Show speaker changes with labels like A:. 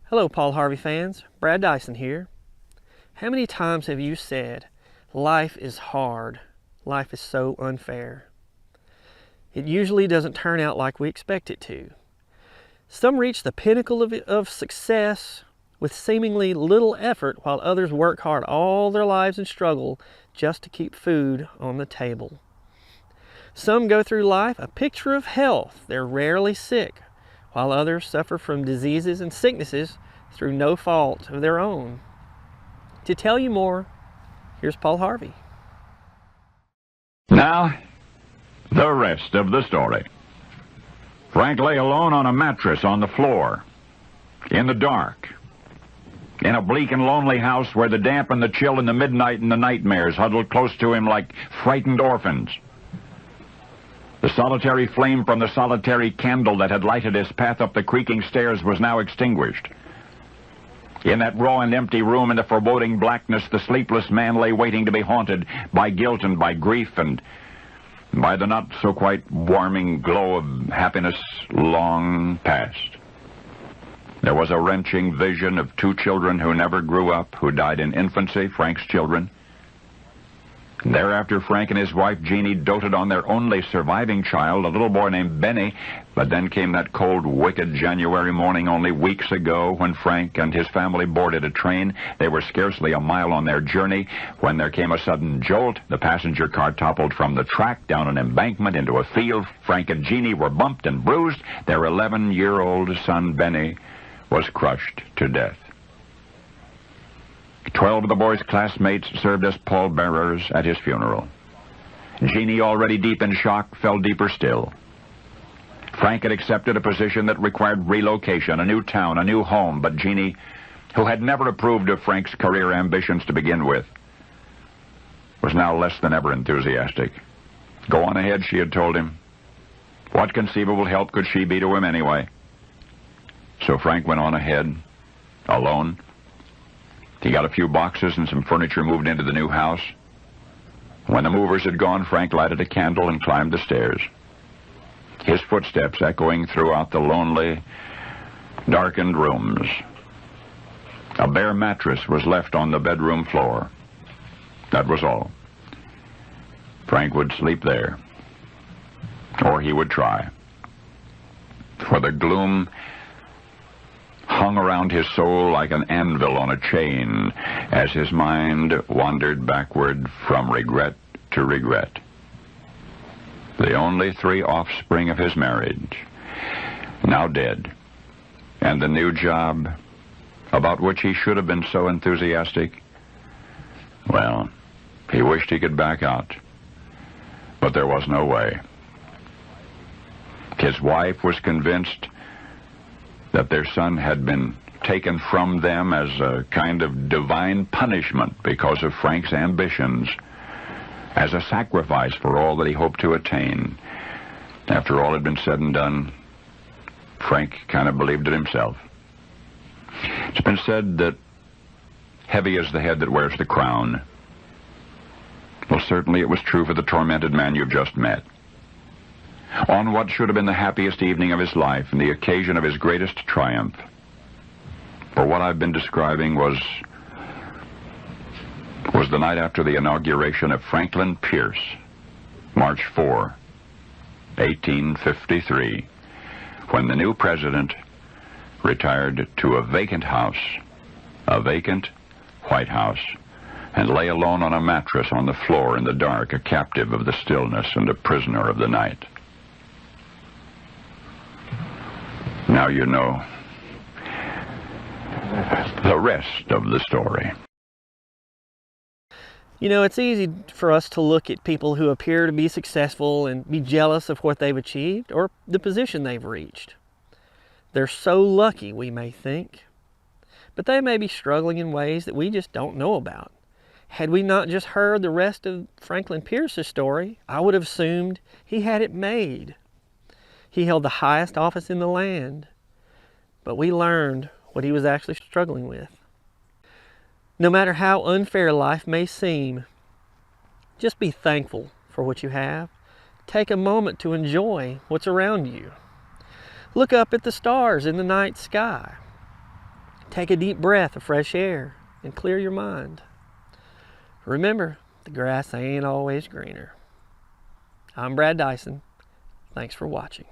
A: Hello Paul Harvey fans, Brad Dison here. How many times have you said, life is hard, life is so unfair? It usually doesn't turn out like we expect it to. Some reach the pinnacle of success with seemingly little effort, while others work hard all their lives and struggle just to keep food on the table. Some go through life a picture of health, they're rarely sick, while others suffer from diseases and sicknesses through no fault of their own. To tell you more, here's Paul Harvey.
B: Now, the rest of the story. Frank lay alone on a mattress on the floor, in the dark, in a bleak and lonely house where the damp and the chill and the midnight and the nightmares huddled close to him like frightened orphans. The solitary flame from the solitary candle that had lighted his path up the creaking stairs was now extinguished. In that raw and empty room in the foreboding blackness, the sleepless man lay waiting to be haunted by guilt and by grief and by the not-so-quite warming glow of happiness long past. There was a wrenching vision of two children who never grew up, who died in infancy, Frank's children. Thereafter, Frank and his wife, Jeannie, doted on their only surviving child, a little boy named Benny. But then came that cold, wicked January morning only weeks ago when Frank and his family boarded a train. They were scarcely a mile on their journey when there came a sudden jolt. The passenger car toppled from the track down an embankment into a field. Frank and Jeannie were bumped and bruised. Their 11-year-old son, Benny, was crushed to death. 12 of the boy's classmates served as pallbearers at his funeral. Jeannie, already deep in shock, fell deeper still. Frank had accepted a position that required relocation, a new town, a new home, but Jeannie, who had never approved of Frank's career ambitions to begin with, was now less than ever enthusiastic. Go on ahead, she had told him. What conceivable help could she be to him anyway? So Frank went on ahead, alone. He got a few boxes and some furniture moved into the new house. When the movers had gone, Frank lighted a candle and climbed the stairs, his footsteps echoing throughout the lonely, darkened rooms. A bare mattress was left on the bedroom floor. That was all. Frank would sleep there, or he would try. For the gloom hung around his soul like an anvil on a chain as his mind wandered backward from regret to regret. The only 3 offspring of his marriage, now dead, and the new job about which he should have been so enthusiastic. Well, he wished he could back out, but there was no way. His wife was convinced that their son had been taken from them as a kind of divine punishment because of Frank's ambitions, as a sacrifice for all that he hoped to attain. After all had been said and done, Frank kind of believed it himself. It's been said that heavy is the head that wears the crown. Well, certainly it was true for the tormented man you've just met. On what should have been the happiest evening of his life and the occasion of his greatest triumph. For what I've been describing was the night after the inauguration of Franklin Pierce, March 4, 1853, when the new president retired to a vacant house, a vacant White House, and lay alone on a mattress on the floor in the dark, a captive of the stillness and a prisoner of the night. Now you know the rest of the story.
A: You know, it's easy for us to look at people who appear to be successful and be jealous of what they've achieved or the position they've reached. They're so lucky, we may think, but they may be struggling in ways that we just don't know about. Had we not just heard the rest of Franklin Pierce's story, I would have assumed he had it made. He held the highest office in the land, but we learned what he was actually struggling with. No matter how unfair life may seem, just be thankful for what you have. Take a moment to enjoy what's around you. Look up at the stars in the night sky. Take a deep breath of fresh air and clear your mind. Remember, the grass ain't always greener. I'm Brad Dison. Thanks for watching.